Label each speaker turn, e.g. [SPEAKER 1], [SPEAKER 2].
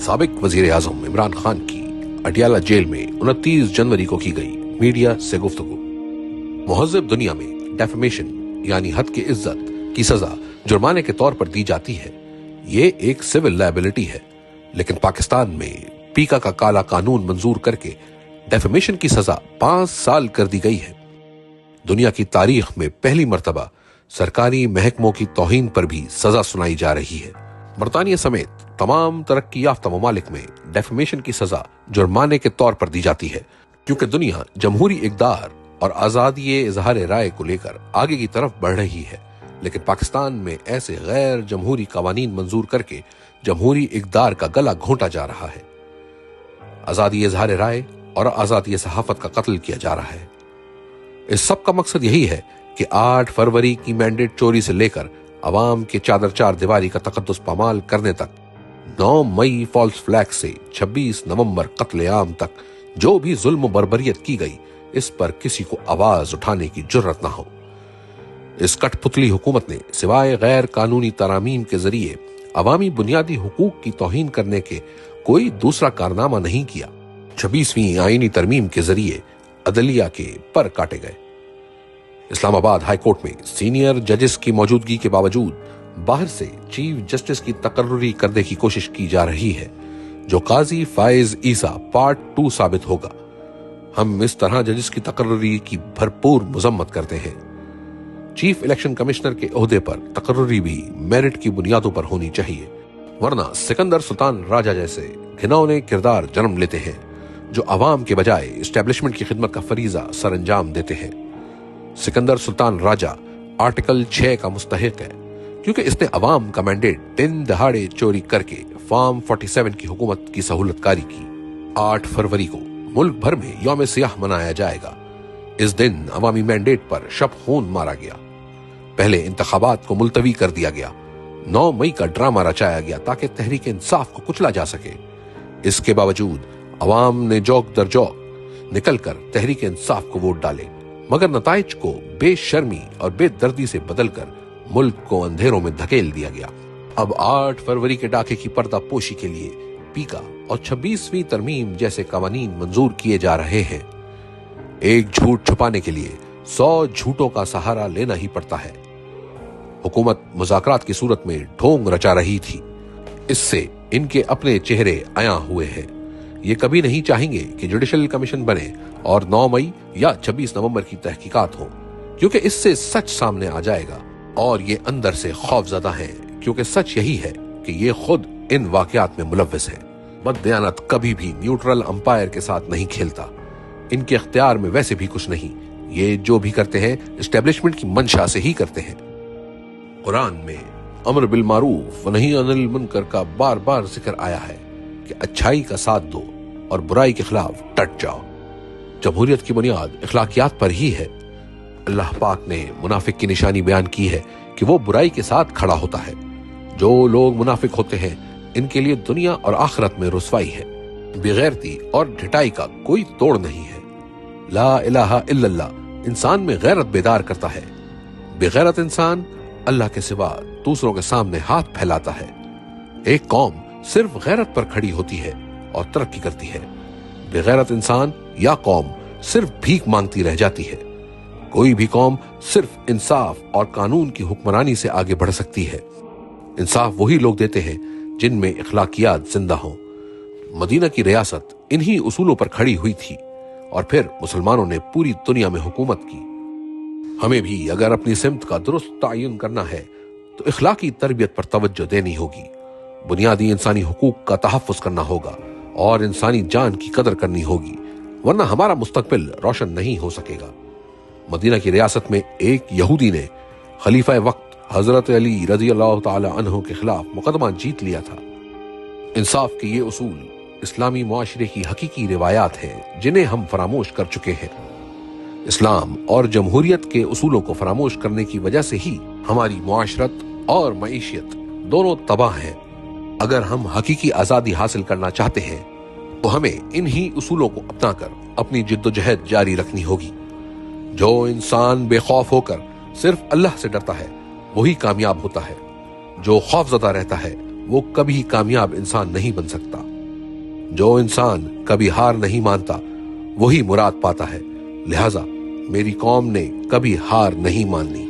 [SPEAKER 1] साबिक वजीर आजम इमरान खान की अटियाला जेल में 29 जनवरी को की गई मीडिया से गुफ्तगू। मुहज़्ज़ब दुनिया में डेफेमेशन यानी हद की इज्जत की सजा जुर्माने के तौर पर दी जाती है। ये एक सिविल लायबिलिटी है, लेकिन पाकिस्तान में पीका का काला कानून मंजूर करके डेफेमेशन की सजा 5 साल कर दी गई है। दुनिया की तारीख में पहली मर्तबा सरकारी महकमों की तौहीन पर भी सजा सुनाई जा रही है। बरतानिया समेत तमाम तरक्की याफ्ता ममालिक में डेफेमेशन की सजा जुर्माने के तौर पर दी जाती है, क्योंकि दुनिया जमहूरी इक़दार और आज़ादी इज़हार राय को लेकर आगे की तरफ बढ़ रही है। लेकिन पाकिस्तान में ऐसे गैर जमहूरी कवानीन मंजूर करके जमहूरी इक़दार का गला घोंटा जा रहा है। आज़ादी इज़हार राय और आज़ादी सहाफत का कत्ल किया जा रहा है। इस सब का मकसद यही है कि 8 फरवरी की मैंडेट चोरी से लेकर अवाम के चादर चार दीवारी का तकद्दुस पामाल करने तक, 9 मई फॉल्स फ्लैग से 26 नवंबर कत्लेआम तक जो भी जुल्म बर्बरियत की गई, इस पर किसी को आवाज उठाने की जुर्रत ना हो। इस कठपुतली हुकूमत ने सिवाय गैर कानूनी तरामीम के जरिए अवामी बुनियादी हुकूक की तौहीन करने के कोई दूसरा कारनामा नहीं किया। 26वीं आईनी तरमीम के जरिए अदलिया के पर काटे गए। इस्लामाबाद हाई कोर्ट में सीनियर जजेस की मौजूदगी के बावजूद बाहर से चीफ जस्टिस की तकर्रुरी करने की कोशिश की जा रही है, जो काजी फाइज ईसा पार्ट 2 साबित होगा। हम इस तरह जजेस की तकर्रुरी की भरपूर मुजम्मत करते हैं। चीफ इलेक्शन कमिश्नर के ओहदे पर तकर्रुरी भी मेरिट की बुनियादों पर होनी चाहिए, वरना सिकंदर सुल्तान राजा जैसे घिनौने किरदार जन्म लेते हैं जो अवाम के बजाय एस्टेब्लिशमेंट की खिदमत का फरीजा सर अंजाम देते हैं। सिकंदर सुल्तान राजा आर्टिकल 6 का मुस्तहिक है, क्योंकि इसने अवाम का मैंडेट दिन दहाड़े चोरी करके फॉर्म 47 की हुकूमत की सहूलतकारी की। 8 फरवरी को मुल्क भर में यौम सियाह मनाया जाएगा। इस दिन अवामी मैंडेट पर शब खून मारा गया। पहले इंतखाबात को मुलतवी कर दिया गया। 9 मई का ड्रामा रचाया गया ताकि तहरीक इंसाफ को कुचला जा सके। इसके बावजूद अवाम ने जौक दर जौक निकलकर तहरीक इंसाफ को वोट डाले, मगर नताइज को बेशर्मी और बेदर्दी से बदलकर मुल्क को अंधेरों में धकेल दिया गया। अब 8 फरवरी के डाके की पर्दा पोशी के लिए पीका और 26वीं तरमीम जैसे कवानीन मंजूर किए जा रहे हैं। एक झूठ छुपाने के लिए 100 झूठों का सहारा लेना ही पड़ता है। हुकूमत मुज़ाकरात की सूरत में ढोंग रचा रही थी। इससे इनके अपने चेहरे आया हुए हैं। ये कभी नहीं चाहेंगे कि जुडिशल कमीशन बने और 9 मई या 26 नवंबर की तहकीकात हो, क्योंकि इससे सच सामने आ जाएगा। और ये अंदर से खौफजदा हैं, क्योंकि सच यही है कि ये खुद इन वाकयात में मुलव्विस हैं। बददियानत कभी भी न्यूट्रल अंपायर के साथ नहीं खेलता। इनके इख्तियार में वैसे भी कुछ नहीं। ये जो भी करते हैं एस्टेब्लिशमेंट की मंशा से ही करते हैं। कुरान में अमर बिल मारूफ व नही अनिल मुनकर का बार बार जिक्र आया है कि अच्छाई का साथ दो और बुराई के खिलाफ डट जाओ। जमहूरियत की बुनियाद इखलाकियात पर ही है। अल्लाह पाक ने मुनाफिक की निशानी बयान की है कि वो बुराई के साथ खड़ा होता है। जो लोग मुनाफिक होते हैं, इनके लिए दुनिया और आखिरत में रुसवाई है। बेगैरती और ढिठाई का कोई तोड़ नहीं है। ला इलाहा इल्लल्लाह इंसान में गैरत बेदार करता है। बेगैरत इंसान अल्लाह के सिवा दूसरों के सामने हाथ फैलाता है। एक कौम सिर्फ गैरत पर खड़ी होती है और तरक्की करती है। बेगैरत इंसान या कौम सिर्फ भीख मांगती रह जाती है। कोई भी कौम सिर्फ इंसाफ और कानून की हुक्मरानी से आगे बढ़ सकती है। इंसाफ वही लोग देते हैं जिनमें इखलाकियात जिंदा हों। मदीना की रियासत इन्हीं उसूलों पर खड़ी हुई थी और फिर मुसलमानों ने पूरी दुनिया में हुकूमत की। हमें भी अगर अपनी सिमत का दुरुस्त तायुन करना है तो इखलाकी तरबियत पर तवज्जो देनी होगी। बुनियादी इंसानी हुकूक का तहफ़्फ़ुज़ करना होगा और इंसानी जान की कदर करनी होगी, वरना हमारा मुस्तकबिल रोशन नहीं हो सकेगा। मदीना की रियासत में एक यहूदी ने खलीफा वक्त हजरत अली रज़ी अल्लाह ताला अन्हु के खिलाफ मुकदमा जीत लिया था। इंसाफ के ये उसूल इस्लामी मुआशरे की हकीकी रिवायात हैं जिन्हें हम फरामोश कर चुके हैं। इस्लाम और जमहूरियत के उसूलों को फरामोश करने की वजह से ही हमारी मुआशरत और मईशियत दोनों तबाह हैं। अगर हम हकीकी आजादी हासिल करना चाहते हैं तो हमें इन्हीं उसूलों को अपनाकर अपनी जिद्दोजहद जारी रखनी होगी। जो इंसान बेखौफ होकर सिर्फ अल्लाह से डरता है वही कामयाब होता है। जो खौफजदा रहता है वो कभी कामयाब इंसान नहीं बन सकता। जो इंसान कभी हार नहीं मानता वही मुराद पाता है, लिहाजा मेरी कौम ने कभी हार नहीं माननी।